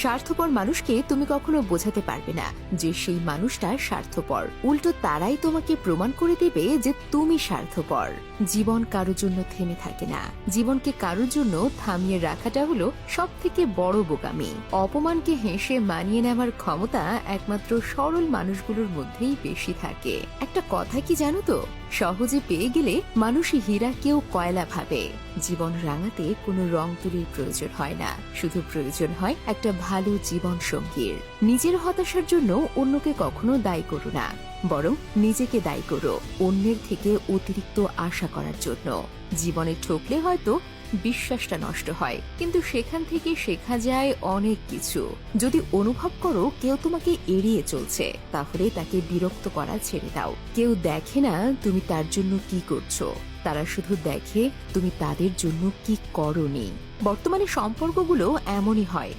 স্বার্থপর মানুষকে তুমি কখনো বোঝাতে পারবে না যে সেই মানুষটা স্বার্থপর। উল্টো তারাই তোমাকে প্রমাণ করে দেবে যে তুমি স্বার্থপর। জীবন কারোর জন্য থেমে থাকে না। জীবনকে কারোর জন্য থামিয়ে রাখাটা হলো সব থেকে বড় বোকামি। অপমানকে হেসে মানিয়ে নেওয়ার ক্ষমতা একমাত্র সরল মানুষগুলোর মধ্যেই বেশি থাকে। একটা কথা কি জানো তো, সহজে পেয়ে গেলে মানুষ হীরাকেও কয়লা ভাবে। জীবন রাঙাতে কোনো রং তুলির প্রয়োজন হয় না, শুধু প্রয়োজন হয় একটা ভালো জীবন সঙ্গীর। নিজের হতাশার জন্য অন্যকে কখনো দায়ী করো না, বরং নিজেকে দায়ী করো অন্যের থেকে অতিরিক্ত আশা করার জন্য। জীবনে ঠকলে হয়তো বিশ্বাসটা নষ্ট হয়, কিন্তু সেখান থেকে শেখা যায় অনেক কিছু। যদি অনুভব করো কেউ তোমাকে এড়িয়ে চলছে, তাহলে তাকে বিরক্ত করা ছেড়ে দাও। কেউ দেখে না তুমি তার জন্য কি করছো, তারা শুধু দেখে তুমি তাদের জন্য কি করোনি। বর্তমানে সম্পর্কগুলো এমনই হয়।